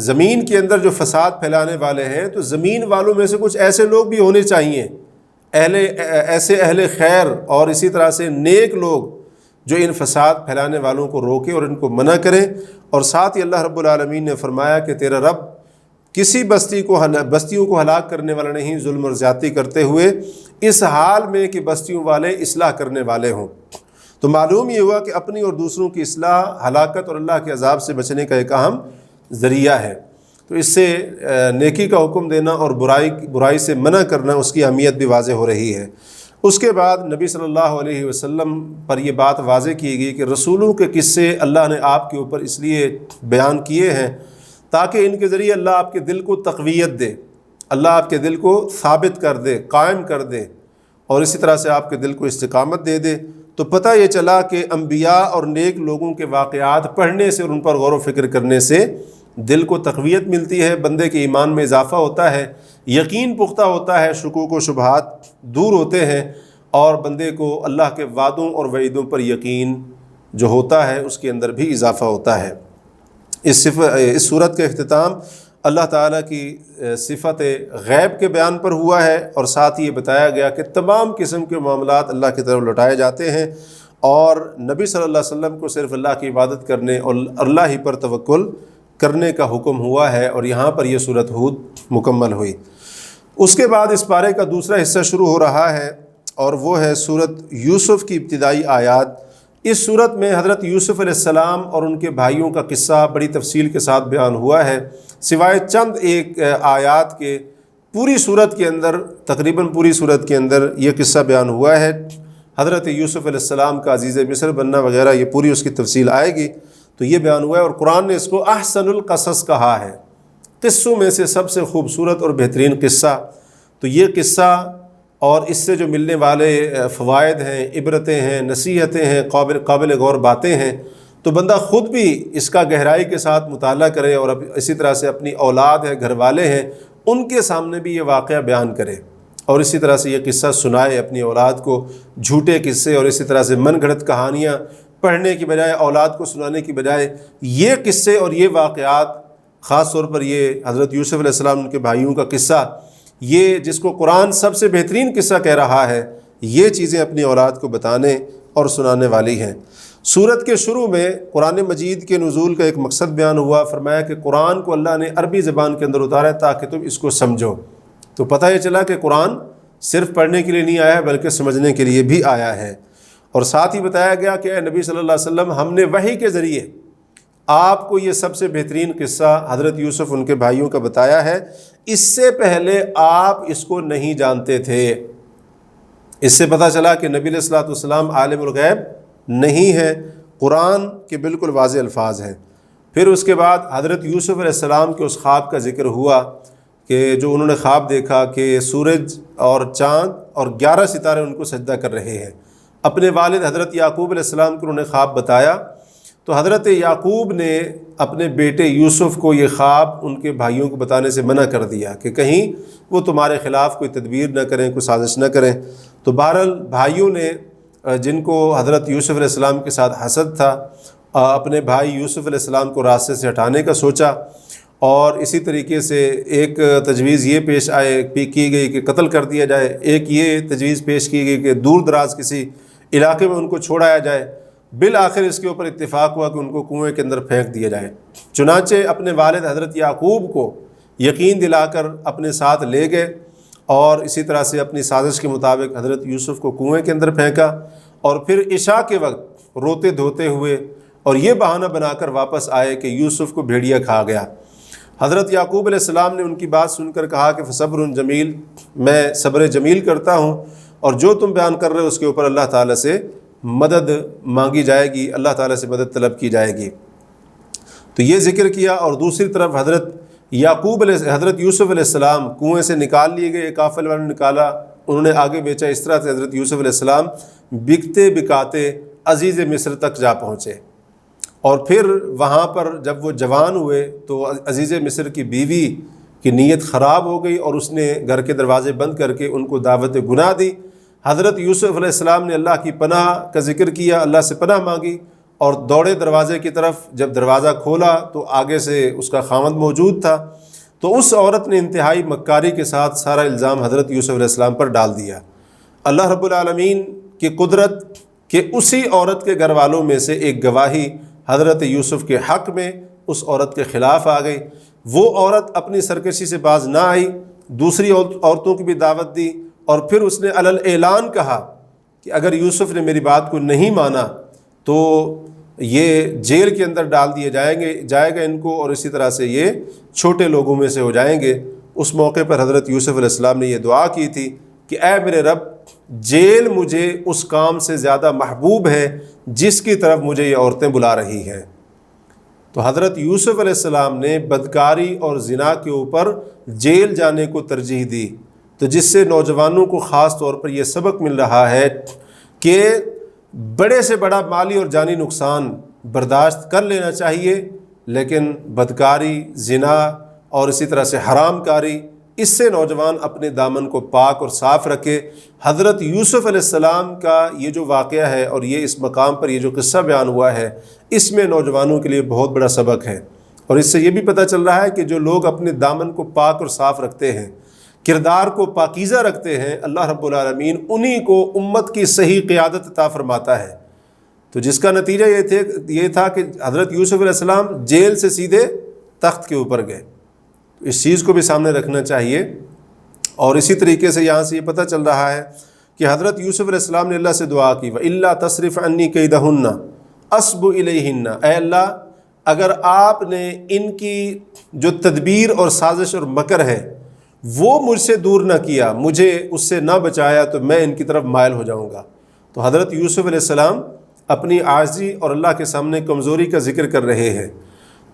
زمین کے اندر جو فساد پھیلانے والے ہیں، تو زمین والوں میں سے کچھ ایسے لوگ بھی ہونے چاہیے، ایسے اہل خیر اور اسی طرح سے نیک لوگ جو ان فساد پھیلانے والوں کو روکے اور ان کو منع کریں۔ اور ساتھ ہی اللہ رب العالمین نے فرمایا کہ تیرا رب کسی بستیوں کو ہلاک کرنے والا نہیں، ظلم اور زیادتی کرتے ہوئے، اس حال میں کہ بستیوں والے اصلاح کرنے والے ہوں۔ تو معلوم یہ ہوا کہ اپنی اور دوسروں کی اصلاح ہلاکت اور اللہ کے عذاب سے بچنے کا ایک اہم ذریعہ ہے۔ تو اس سے نیکی کا حکم دینا اور برائی سے منع کرنا، اس کی اہمیت بھی واضح ہو رہی ہے۔ اس کے بعد نبی صلی اللہ علیہ وسلم پر یہ بات واضح کی گئی کہ رسولوں کے قصے اللہ نے آپ کے اوپر اس لیے بیان کیے ہیں تاکہ ان کے ذریعے اللہ آپ کے دل کو تقویت دے، اللہ آپ کے دل کو ثابت کر دے، قائم کر دے، اور اسی طرح سے آپ کے دل کو استقامت دے دے، تو پتہ یہ چلا کہ انبیاء اور نیک لوگوں کے واقعات پڑھنے سے اور ان پر غور و فکر کرنے سے دل کو تقویت ملتی ہے، بندے کے ایمان میں اضافہ ہوتا ہے، یقین پختہ ہوتا ہے، شکوک و شبہات دور ہوتے ہیں، اور بندے کو اللہ کے وعدوں اور وعیدوں پر یقین جو ہوتا ہے اس کے اندر بھی اضافہ ہوتا ہے۔ اس صورت کا اختتام اللہ تعالیٰ کی صفت غیب کے بیان پر ہوا ہے، اور ساتھ ہی یہ بتایا گیا کہ تمام قسم کے معاملات اللہ کی طرف لوٹائے جاتے ہیں، اور نبی صلی اللہ علیہ وسلم کو صرف اللہ کی عبادت کرنے اور اللہ ہی پر توکل کرنے کا حکم ہوا ہے، اور یہاں پر یہ سورۃ ہود مکمل ہوئی۔ اس کے بعد اس پارے کا دوسرا حصہ شروع ہو رہا ہے، اور وہ ہے سورۃ یوسف کی ابتدائی آیات۔ اس سورت میں حضرت یوسف علیہ السلام اور ان کے بھائیوں کا قصہ بڑی تفصیل کے ساتھ بیان ہوا ہے، سوائے چند ایک آیات کے پوری سورت کے اندر، تقریباً پوری سورت کے اندر یہ قصہ بیان ہوا ہے۔ حضرت یوسف علیہ السلام کا عزیز مصر بننا وغیرہ یہ پوری اس کی تفصیل آئے گی، تو یہ بیان ہوا ہے، اور قرآن نے اس کو احسن القصص کہا ہے، قصوں میں سے سب سے خوبصورت اور بہترین قصہ۔ تو یہ قصہ اور اس سے جو ملنے والے فوائد ہیں، عبرتیں ہیں، نصیحتیں ہیں، قابل غور باتیں ہیں، تو بندہ خود بھی اس کا گہرائی کے ساتھ مطالعہ کرے، اور اسی طرح سے اپنی اولاد ہے، گھر والے ہیں، ان کے سامنے بھی یہ واقعہ بیان کرے، اور اسی طرح سے یہ قصہ سنائے اپنی اولاد کو۔ جھوٹے قصے اور اسی طرح سے من گھڑت کہانیاں پڑھنے کی بجائے، اولاد کو سنانے کی بجائے، یہ قصے اور یہ واقعات، خاص طور پر یہ حضرت یوسف علیہ السلام ان کے بھائیوں کا قصہ، یہ جس کو قرآن سب سے بہترین قصہ کہہ رہا ہے، یہ چیزیں اپنی اولاد کو بتانے اور سنانے والی ہیں۔ سورت کے شروع میں قرآن مجید کے نزول کا ایک مقصد بیان ہوا، فرمایا کہ قرآن کو اللہ نے عربی زبان کے اندر اتارا ہے تاکہ تم اس کو سمجھو۔ تو پتہ یہ چلا کہ قرآن صرف پڑھنے کے لیے نہیں آیا ہے بلکہ سمجھنے کے لیے بھی آیا ہے، اور ساتھ ہی بتایا گیا کہ اے نبی صلی اللہ علیہ وسلم، ہم نے وحی کے ذریعے آپ کو یہ سب سے بہترین قصہ حضرت یوسف ان کے بھائیوں کا بتایا ہے، اس سے پہلے آپ اس کو نہیں جانتے تھے۔ اس سے پتہ چلا کہ نبی علیہ الصلوۃ والسلام عالم الغیب نہیں ہے، قرآن کے بالکل واضح الفاظ ہیں۔ پھر اس کے بعد حضرت یوسف علیہ السلام کے اس خواب کا ذکر ہوا کہ جو انہوں نے خواب دیکھا کہ سورج اور چاند اور 11 ستارے ان کو سجدہ کر رہے ہیں۔ اپنے والد حضرت یعقوب علیہ السلام کو انہوں نے خواب بتایا، تو حضرت یعقوب نے اپنے بیٹے یوسف کو یہ خواب ان کے بھائیوں کو بتانے سے منع کر دیا کہ کہیں وہ تمہارے خلاف کوئی تدبیر نہ کریں، کوئی سازش نہ کریں۔ تو بہرحال بھائیوں نے، جن کو حضرت یوسف علیہ السلام کے ساتھ حسد تھا، اپنے بھائی یوسف علیہ السلام کو راستے سے ہٹانے کا سوچا، اور اسی طریقے سے ایک تجویز یہ پیش کی گئی کہ قتل کر دیا جائے، ایک یہ تجویز پیش کی گئی کہ دور دراز کسی علاقے میں ان کو چھوڑایا جائے۔ بالآخر اس کے اوپر اتفاق ہوا کہ ان کو کنویں کے اندر پھینک دیا جائے۔ چنانچہ اپنے والد حضرت یعقوب کو یقین دلا کر اپنے ساتھ لے گئے، اور اسی طرح سے اپنی سازش کے مطابق حضرت یوسف کو کنویں کے اندر پھینکا، اور پھر عشاء کے وقت روتے دھوتے ہوئے اور یہ بہانہ بنا کر واپس آئے کہ یوسف کو بھیڑیا کھا گیا۔ حضرت یعقوب علیہ السلام نے ان کی بات سن کر کہا کہ فصبر جمیل، میں صبر جمیل کرتا ہوں، اور جو تم بیان کر رہے ہو اس کے اوپر اللہ تعالیٰ سے مدد مانگی جائے گی، اللہ تعالیٰ سے مدد طلب کی جائے گی۔ تو یہ ذکر کیا، اور دوسری طرف حضرت یوسف علیہ السلام کنویں سے نکال لیے گئے، کافل والوں نے نکالا، انہوں نے آگے بیچا۔ اس طرح سے حضرت یوسف علیہ السلام بکتے بکاتے عزیز مصر تک جا پہنچے، اور پھر وہاں پر جب وہ جوان ہوئے تو عزیز مصر کی بیوی کی نیت خراب ہو گئی، اور اس نے گھر کے دروازے بند کر کے ان کو دعوت گناہ دی۔ حضرت یوسف علیہ السلام نے اللہ کی پناہ کا ذکر کیا، اللہ سے پناہ مانگی، اور دوڑے دروازے کی طرف۔ جب دروازہ کھولا تو آگے سے اس کا خاوند موجود تھا، تو اس عورت نے انتہائی مکاری کے ساتھ سارا الزام حضرت یوسف علیہ السلام پر ڈال دیا۔ اللہ رب العالمین کی قدرت کہ اسی عورت کے گھر والوں میں سے ایک گواہی حضرت یوسف کے حق میں اس عورت کے خلاف آ گئی۔ وہ عورت اپنی سرکشی سے باز نہ آئی، دوسری عورتوں کی بھی دعوت دی، اور پھر اس نے علل اعلان کہا کہ اگر یوسف نے میری بات کو نہیں مانا تو یہ جیل کے اندر ڈال دیے جائے گا ان کو، اور اسی طرح سے یہ چھوٹے لوگوں میں سے ہو جائیں گے۔ اس موقع پر حضرت یوسف علیہ السلام نے یہ دعا کی تھی کہ اے میرے رب، جیل مجھے اس کام سے زیادہ محبوب ہے جس کی طرف مجھے یہ عورتیں بلا رہی ہیں۔ تو حضرت یوسف علیہ السلام نے بدکاری اور زنا کے اوپر جیل جانے کو ترجیح دی، تو جس سے نوجوانوں کو خاص طور پر یہ سبق مل رہا ہے کہ بڑے سے بڑا مالی اور جانی نقصان برداشت کر لینا چاہیے، لیکن بدکاری، زنا اور اسی طرح سے حرام کاری، اس سے نوجوان اپنے دامن کو پاک اور صاف رکھے۔ حضرت یوسف علیہ السلام کا یہ جو واقعہ ہے اور یہ اس مقام پر یہ جو قصہ بیان ہوا ہے، اس میں نوجوانوں کے لیے بہت بڑا سبق ہے، اور اس سے یہ بھی پتہ چل رہا ہے کہ جو لوگ اپنے دامن کو پاک اور صاف رکھتے ہیں، کردار کو پاکیزہ رکھتے ہیں، اللہ رب العالمین انہی کو امت کی صحیح قیادت عطا فرماتا ہے۔ تو جس کا نتیجہ یہ تھا کہ حضرت یوسف علیہ السلام جیل سے سیدھے تخت کے اوپر گئے۔ اس چیز کو بھی سامنے رکھنا چاہیے، اور اسی طریقے سے یہاں سے یہ پتہ چل رہا ہے کہ حضرت یوسف علیہ السلام نے اللہ سے دعا کی، وَإِلَّا تَصْرِفْ عَنِّي كَيْدَهُنَّ أَصْبُ إِلَيْهِنَّ، اے اللہ اگر آپ نے ان کی جو تدبیر اور سازش اور مکر ہے وہ مجھ سے دور نہ کیا، مجھے اس سے نہ بچایا، تو میں ان کی طرف مائل ہو جاؤں گا۔ تو حضرت یوسف علیہ السلام اپنی عاجزی اور اللہ کے سامنے کمزوری کا ذکر کر رہے ہیں۔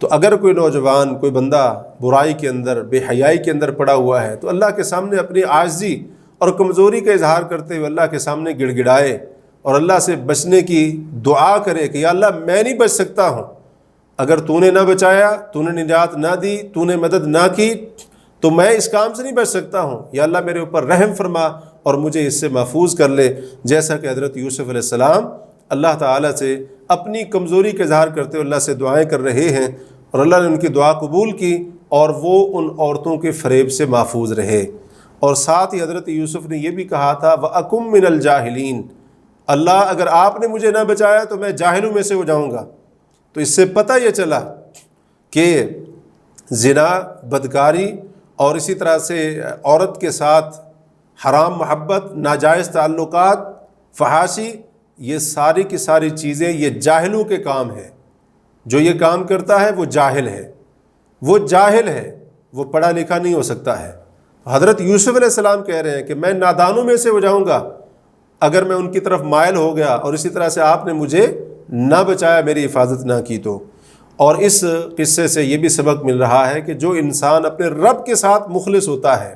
تو اگر کوئی نوجوان، کوئی بندہ برائی کے اندر، بے حیائی کے اندر پڑا ہوا ہے، تو اللہ کے سامنے اپنی عاجزی اور کمزوری کا اظہار کرتے ہوئے اللہ کے سامنے گڑ گڑائے اور اللہ سے بچنے کی دعا کرے کہ یا اللہ میں نہیں بچ سکتا ہوں، اگر تو نے نہ بچایا، تو نے نجات نہ دی، تو نے مدد نہ کی، تو میں اس کام سے نہیں بچ سکتا ہوں، یا اللہ میرے اوپر رحم فرما اور مجھے اس سے محفوظ کر لے۔ جیسا کہ حضرت یوسف علیہ السلام اللہ تعالیٰ سے اپنی کمزوری کا اظہار کرتے ہوئے اللہ سے دعائیں کر رہے ہیں، اور اللہ نے ان کی دعا قبول کی اور وہ ان عورتوں کے فریب سے محفوظ رہے۔ اور ساتھ ہی حضرت یوسف نے یہ بھی کہا تھا وَأَكُمْ مِنَ الْجَاهِلِينَ، اللہ اگر آپ نے مجھے نہ بچایا تو میں جاہلوں میں سے ہو جاؤں گا۔ تو اس سے پتہ یہ چلا کہ زنا، بدکاری اور اسی طرح سے عورت کے ساتھ حرام محبت، ناجائز تعلقات، فحاشی، یہ ساری کی ساری چیزیں یہ جاہلوں کے کام ہیں۔ جو یہ کام کرتا ہے وہ جاہل ہے، وہ جاہل ہے، وہ پڑھا لکھا نہیں ہو سکتا ہے۔ حضرت یوسف علیہ السلام کہہ رہے ہیں کہ میں نادانوں میں سے ہو جاؤں گا اگر میں ان کی طرف مائل ہو گیا، اور اسی طرح سے آپ نے مجھے نہ بچایا، میری حفاظت نہ کی تو۔ اور اس قصے سے یہ بھی سبق مل رہا ہے کہ جو انسان اپنے رب کے ساتھ مخلص ہوتا ہے،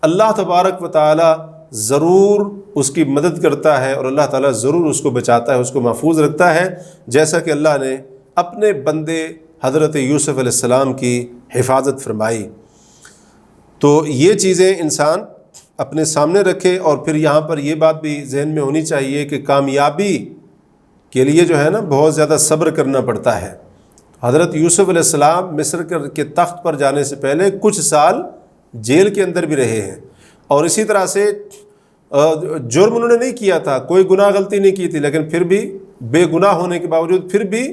اللہ تبارک و تعالی ضرور اس کی مدد کرتا ہے، اور اللہ تعالیٰ ضرور اس کو بچاتا ہے، اس کو محفوظ رکھتا ہے، جیسا کہ اللہ نے اپنے بندے حضرت یوسف علیہ السلام کی حفاظت فرمائی۔ تو یہ چیزیں انسان اپنے سامنے رکھے، اور پھر یہاں پر یہ بات بھی ذہن میں ہونی چاہیے کہ کامیابی کے لیے جو ہے نا بہت زیادہ صبر کرنا پڑتا ہے۔ حضرت یوسف علیہ السلام مصر کے تخت پر جانے سے پہلے کچھ سال جیل کے اندر بھی رہے ہیں، اور اسی طرح سے جرم انہوں نے نہیں کیا تھا، کوئی گناہ غلطی نہیں کی تھی، لیکن پھر بھی بے گناہ ہونے کے باوجود پھر بھی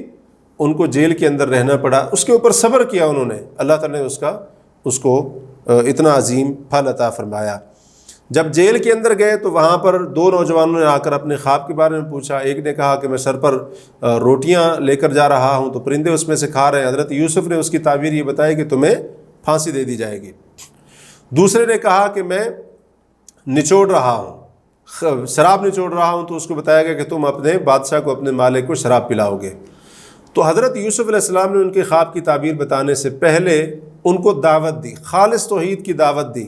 ان کو جیل کے اندر رہنا پڑا۔ اس کے اوپر صبر کیا انہوں نے، اللہ تعالیٰ نے اس کو اتنا عظیم پھل عطا فرمایا۔ جب جیل کے اندر گئے تو وہاں پر دو نوجوانوں نے آ کر اپنے خواب کے بارے میں پوچھا۔ ایک نے کہا کہ میں سر پر روٹیاں لے کر جا رہا ہوں تو پرندے اس میں سے کھا رہے ہیں۔ حضرت یوسف نے اس کی تعبیر یہ بتائی کہ تمہیں پھانسی دے دی جائے گی۔ دوسرے نے کہا کہ میں نچوڑ رہا ہوں، شراب نچوڑ رہا ہوں، تو اس کو بتایا گیا کہ تم اپنے بادشاہ کو، اپنے مالک کو شراب پلاؤ گے۔ تو حضرت یوسف علیہ السلام نے ان کے خواب کی تعبیر بتانے سے پہلے ان کو دعوت دی، خالص توحید کی دعوت دی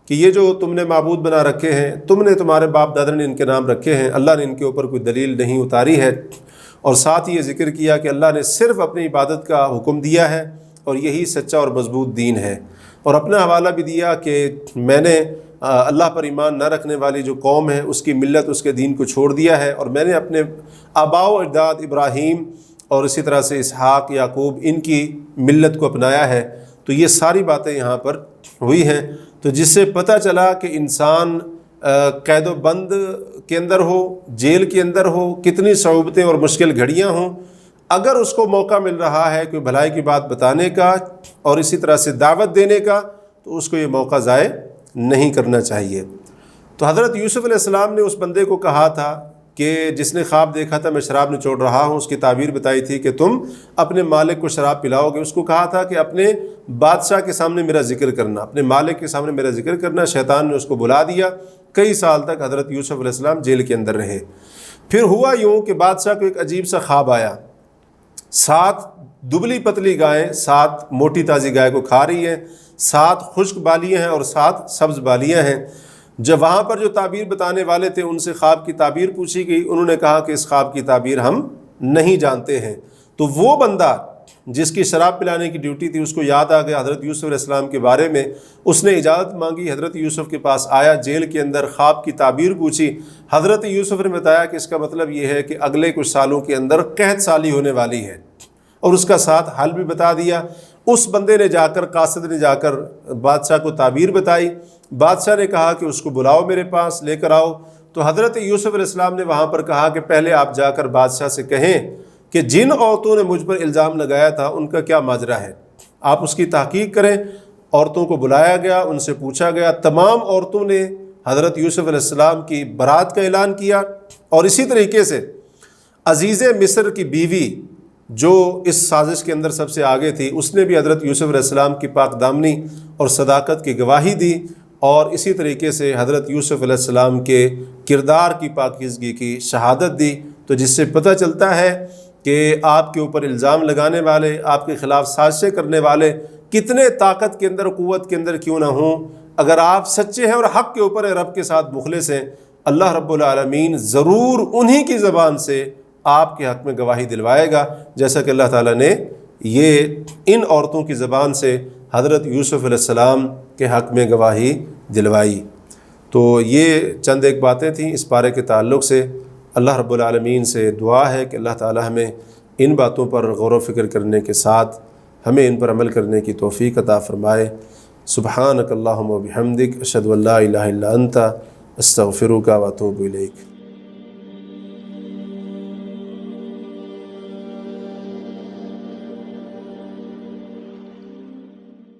کہ یہ جو تم نے معبود بنا رکھے ہیں، تم نے، تمہارے باپ دادا نے ان کے نام رکھے ہیں، اللہ نے ان کے اوپر کوئی دلیل نہیں اتاری ہے۔ اور ساتھ ہی یہ ذکر کیا کہ اللہ نے صرف اپنی عبادت کا حکم دیا ہے اور یہی سچا اور مضبوط دین ہے، اور اپنا حوالہ بھی دیا کہ میں نے اللہ پر ایمان نہ رکھنے والی جو قوم ہے اس کی ملت، اس کے دین کو چھوڑ دیا ہے، اور میں نے اپنے آباء و اجداد ابراہیم اور اسی طرح سے اسحاق، یعقوب، ان کی ملت کو اپنایا ہے۔ تو یہ ساری باتیں یہاں پر ہوئی ہیں، تو جس سے پتہ چلا کہ انسان قید و بند کے اندر ہو، جیل کے اندر ہو، کتنی صعوبتیں اور مشکل گھڑیاں ہوں، اگر اس کو موقع مل رہا ہے کوئی بھلائی کی بات بتانے کا اور اسی طرح سے دعوت دینے کا، تو اس کو یہ موقع ضائع نہیں کرنا چاہیے۔ تو حضرت یوسف علیہ السلام نے اس بندے کو کہا تھا کہ جس نے خواب دیکھا تھا میں شراب نچوڑ رہا ہوں، اس کی تعبیر بتائی تھی کہ تم اپنے مالک کو شراب پلاؤ گے۔ اس کو کہا تھا کہ اپنے بادشاہ کے سامنے میرا ذکر کرنا، اپنے مالک کے سامنے میرا ذکر کرنا۔ شیطان نے اس کو بلا دیا۔ کئی سال تک حضرت یوسف علیہ السلام جیل کے اندر رہے۔ پھر ہوا یوں کہ بادشاہ کو ایک عجیب سا خواب آیا، 7 دبلی پتلی گائیں 7 موٹی تازی گائے کو کھا رہی ہیں، 7 خشک بالیاں ہیں اور 7 سبز بالیاں ہیں۔ جب وہاں پر جو تعبیر بتانے والے تھے ان سے خواب کی تعبیر پوچھی گئی، انہوں نے کہا کہ اس خواب کی تعبیر ہم نہیں جانتے ہیں۔ تو وہ بندہ جس کی شراب پلانے کی ڈیوٹی تھی، اس کو یاد آ گیا حضرت یوسف علیہ السلام کے بارے میں، اس نے اجازت مانگی، حضرت یوسف کے پاس آیا، جیل کے اندر خواب کی تعبیر پوچھی۔ حضرت یوسف نے بتایا کہ اس کا مطلب یہ ہے کہ اگلے کچھ سالوں کے اندر قحط سالی ہونے والی ہے، اور اس کا ساتھ حل بھی بتا دیا۔ اس بندے نے جا کر، قاصد نے جا کر بادشاہ کو تعبیر بتائی۔ بادشاہ نے کہا کہ اس کو بلاؤ، میرے پاس لے کر آؤ۔ تو حضرت یوسف علیہ السلام نے وہاں پر کہا کہ پہلے آپ جا کر بادشاہ سے کہیں کہ جن عورتوں نے مجھ پر الزام لگایا تھا ان کا کیا ماجرا ہے، آپ اس کی تحقیق کریں۔ عورتوں کو بلایا گیا، ان سے پوچھا گیا، تمام عورتوں نے حضرت یوسف علیہ السلام کی برات کا اعلان کیا۔ اور اسی طریقے سے عزیز مصر کی بیوی جو اس سازش کے اندر سب سے آگے تھی، اس نے بھی حضرت یوسف علیہ السلام کی پاک دامنی اور صداقت کی گواہی دی، اور اسی طریقے سے حضرت یوسف علیہ السلام کے کردار کی پاکیزگی کی شہادت دی۔ تو جس سے پتہ چلتا ہے کہ آپ کے اوپر الزام لگانے والے، آپ کے خلاف سازشیں کرنے والے کتنے طاقت کے اندر، قوت کے اندر کیوں نہ ہوں، اگر آپ سچے ہیں اور حق کے اوپر رب کے ساتھ مخلص ہیں، اللہ رب العالمین ضرور انہی کی زبان سے آپ کے حق میں گواہی دلوائے گا، جیسا کہ اللہ تعالیٰ نے یہ ان عورتوں کی زبان سے حضرت یوسف علیہ السلام کے حق میں گواہی دلوائی۔ تو یہ چند ایک باتیں تھیں اس پارے کے تعلق سے۔ اللہ رب العالمین سے دعا ہے کہ اللہ تعالیٰ ہمیں ان باتوں پر غور و فکر کرنے کے ساتھ ہمیں ان پر عمل کرنے کی توفیق عطا فرمائے۔ سبحانک اللہم و بحمدک، اشہد ان لا الہ الا انت، استغفرک و اتوب الیک۔